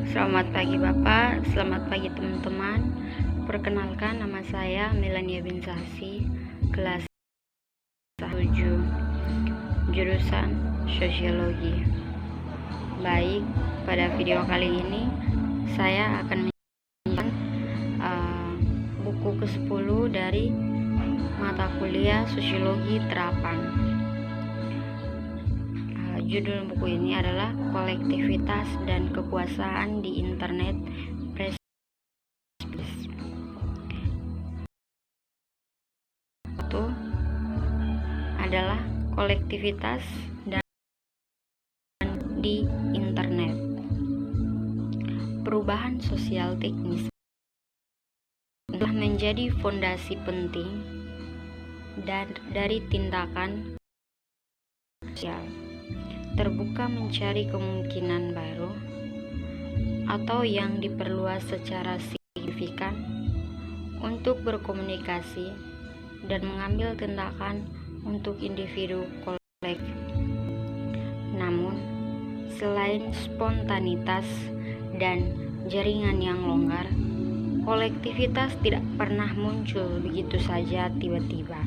Selamat pagi Bapak, selamat pagi teman-teman. Perkenalkan, nama saya Melania Binsasi, kelas 7, jurusan Sosiologi. Baik, pada video kali ini saya akan menjelaskan buku ke-10 dari mata kuliah Sosiologi Terapan. Judul buku ini adalah Kolektivitas dan Kekuasaan di Internet Itu adalah kolektivitas dan di internet. Perubahan sosial teknis telah menjadi fondasi penting dan dari tindakan sosial. Terbuka mencari kemungkinan baru atau yang diperluas secara signifikan untuk berkomunikasi dan mengambil tindakan untuk individu kolektif. Namun, selain spontanitas dan jaringan yang longgar, kolektivitas tidak pernah muncul begitu saja tiba-tiba.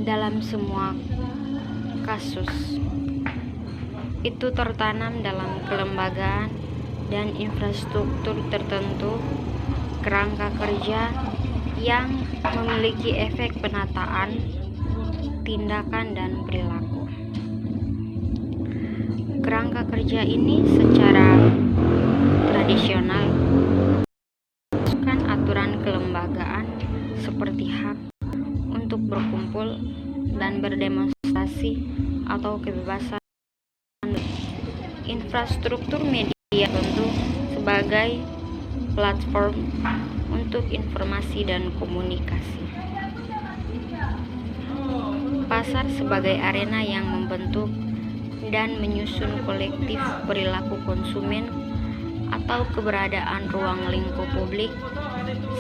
Dalam semua kasus, itu tertanam dalam kelembagaan dan infrastruktur tertentu, kerangka kerja yang memiliki efek penataan, tindakan, dan perilaku. Kerangka kerja ini secara tradisional memasukkan aturan kelembagaan seperti hak untuk berkumpul dan berdemonstrasi atau kebebasan. Infrastruktur media tentu sebagai platform untuk informasi dan komunikasi. Pasar sebagai arena yang membentuk dan menyusun kolektif perilaku konsumen atau keberadaan ruang lingkup publik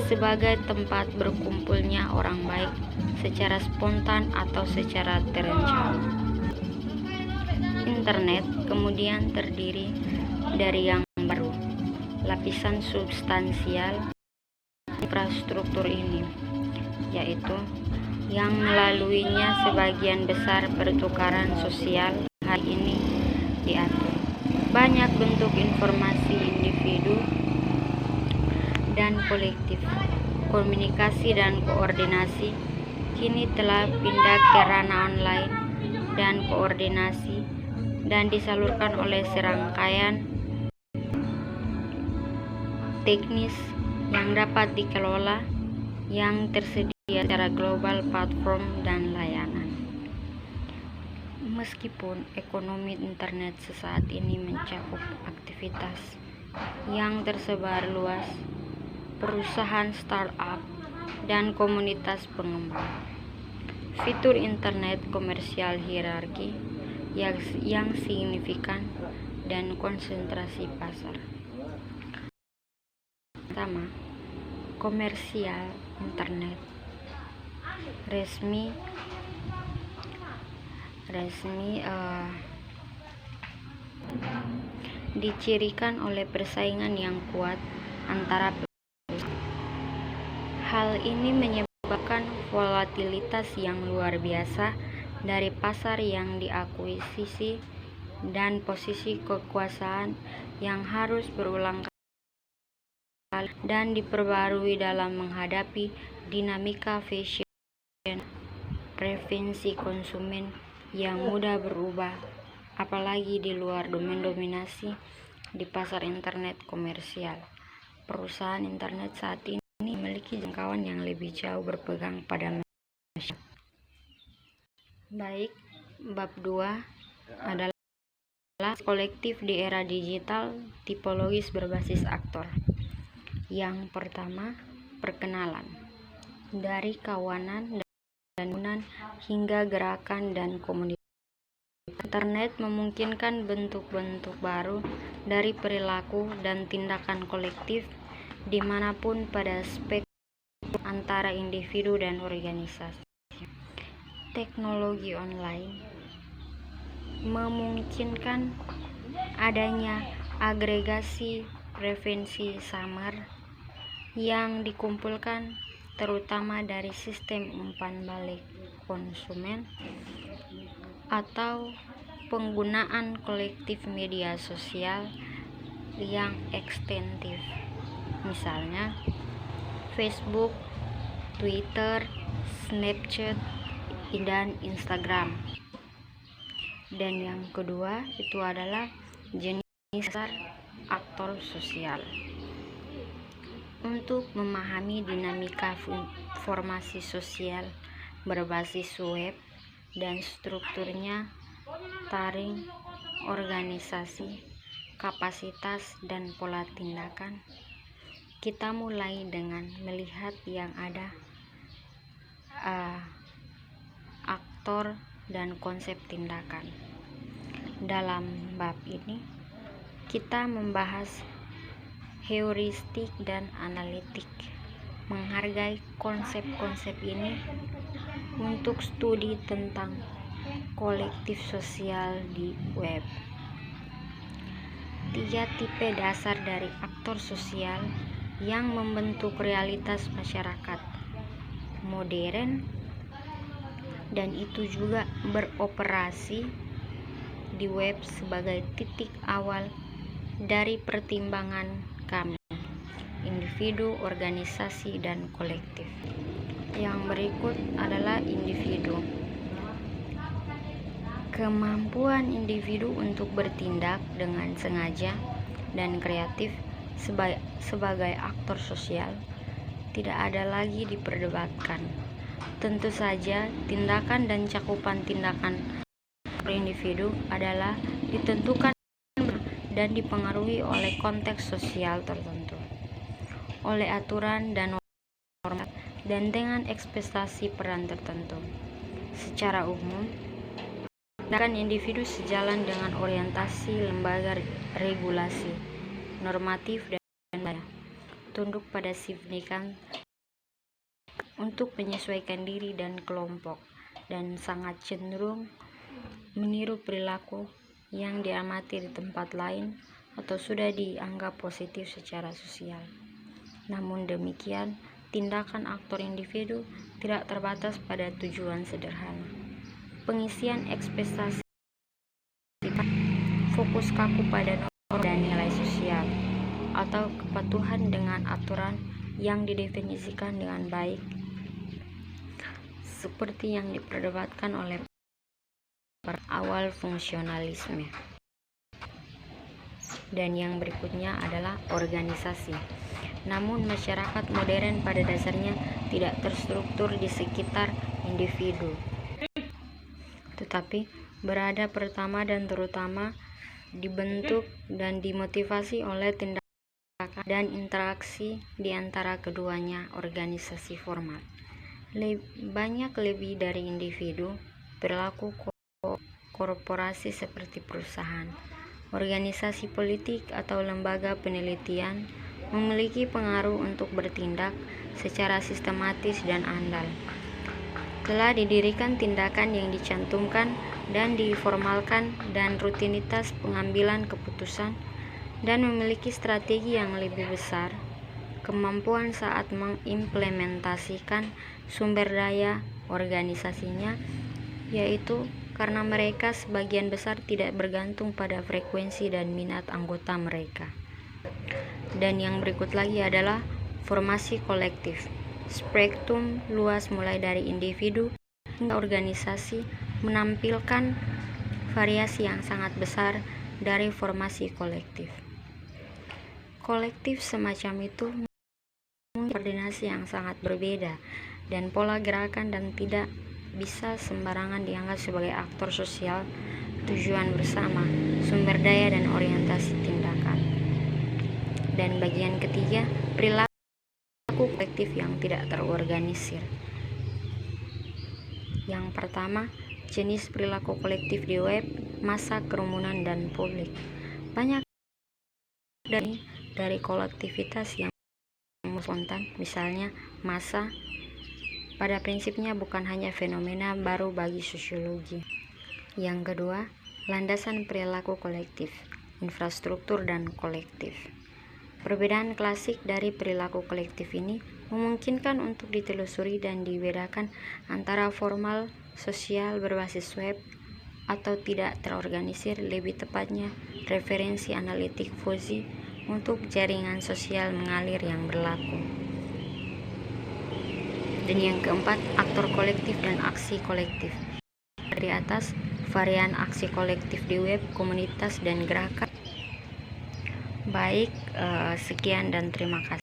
sebagai tempat berkumpulnya orang baik secara spontan atau secara terencana. Internet kemudian terdiri dari yang baru, lapisan substansial infrastruktur ini, yaitu yang melaluinya sebagian besar pertukaran sosial hari ini diatur. Banyak bentuk informasi individu dan kolektif, komunikasi dan koordinasi kini telah pindah ke ranah online dan koordinasi dan disalurkan oleh serangkaian teknis yang dapat dikelola yang tersedia secara global, platform dan layanan. Meskipun ekonomi internet sesaat ini mencakup aktivitas yang tersebar luas, perusahaan startup dan komunitas pengembang, fitur internet komersial hierarki yang signifikan dan konsentrasi pasar. Pertama, komersial internet resmi dicirikan oleh persaingan yang kuat antara perusahaan. Hal ini menyebabkan volatilitas yang luar biasa dari pasar yang diakuisisi dan posisi kekuasaan yang harus berulang kali dan diperbarui dalam menghadapi dinamika fashion preferensi konsumen yang mudah berubah, apalagi di luar dominasi di pasar internet komersial. Perusahaan internet saat ini memiliki jangkauan yang lebih jauh berpegang pada masyarakat. Baik, bab 2 adalah kolektif di era digital, tipologis berbasis aktor. Yang pertama, perkenalan. Dari kawanan dan hingga gerakan dan komunitas, internet memungkinkan bentuk-bentuk baru dari perilaku dan tindakan kolektif dimanapun pada spektrum antara individu dan organisasi. Teknologi online memungkinkan adanya agregasi preferensi samar yang dikumpulkan terutama dari sistem umpan balik konsumen atau penggunaan kolektif media sosial yang ekstensif, misalnya Facebook, Twitter, Snapchat, dan Instagram. Dan yang kedua itu adalah jenis dasar aktor sosial. Untuk memahami dinamika formasi sosial berbasis web dan strukturnya, taring, organisasi, kapasitas, dan pola tindakan, kita mulai dengan melihat yang ada aktor dan konsep tindakan. Dalam bab ini kita membahas heuristik dan analitik, menghargai konsep-konsep ini untuk studi tentang kolektif sosial di web. 3 tipe dasar dari aktor sosial yang membentuk realitas masyarakat modern dan itu juga beroperasi di web sebagai titik awal dari pertimbangan kami, individu, organisasi, dan kolektif. Yang berikut adalah individu. Kemampuan individu untuk bertindak dengan sengaja dan kreatif sebagai aktor sosial tidak ada lagi diperdebatkan. Tentu saja, tindakan dan cakupan tindakan individu adalah ditentukan dan dipengaruhi oleh konteks sosial tertentu, oleh aturan dan norma, dan dengan ekspektasi peran tertentu. Secara umum, tindakan individu sejalan dengan orientasi lembaga regulasi, normatif, dan tunduk pada signifikan untuk menyesuaikan diri dan kelompok, dan sangat cenderung meniru perilaku yang diamati di tempat lain atau sudah dianggap positif secara sosial. Namun demikian, tindakan aktor individu tidak terbatas pada tujuan sederhana. Pengisian ekspektasi, fokus kaku pada norma dan nilai sosial, atau kepatuhan dengan aturan yang didefinisikan dengan baik, seperti yang diperdebatkan oleh awal fungsionalisme. Dan yang berikutnya adalah organisasi. Namun masyarakat modern pada dasarnya tidak terstruktur di sekitar individu, tetapi berada pertama dan terutama dibentuk dan dimotivasi oleh tindakan dan interaksi di antara keduanya. Organisasi formal banyak lebih dari individu. Perilaku korporasi seperti perusahaan, organisasi politik, atau lembaga penelitian memiliki pengaruh untuk bertindak secara sistematis dan andal. Telah didirikan tindakan yang dicantumkan dan diformalkan dan rutinitas pengambilan keputusan, dan memiliki strategi yang lebih besar, kemampuan saat mengimplementasikan sumber daya organisasinya, yaitu karena mereka sebagian besar tidak bergantung pada frekuensi dan minat anggota mereka. Dan yang berikut lagi adalah formasi kolektif. Spektrum luas mulai dari individu hingga organisasi menampilkan variasi yang sangat besar dari formasi kolektif. Kolektif semacam itu memiliki koordinasi yang sangat berbeda dan pola gerakan dan tidak bisa sembarangan dianggap sebagai aktor sosial, tujuan bersama, sumber daya, dan orientasi tindakan. Dan bagian ketiga, perilaku kolektif yang tidak terorganisir. Yang pertama, jenis perilaku kolektif di web, massa, kerumunan, dan publik. Banyak dari kolektivitas yang spontan, misalnya massa, pada prinsipnya bukan hanya fenomena baru bagi sosiologi. Yang kedua, landasan perilaku kolektif, infrastruktur dan kolektif. Perbedaan klasik dari perilaku kolektif ini memungkinkan untuk ditelusuri dan dibedakan antara formal sosial berbasis web atau tidak terorganisir, lebih tepatnya referensi analitik fuzzy untuk jaringan sosial mengalir yang berlaku. Dan yang keempat, aktor kolektif dan aksi kolektif. Dari atas, varian aksi kolektif di web, komunitas, dan gerakan. Baik, sekian dan terima kasih.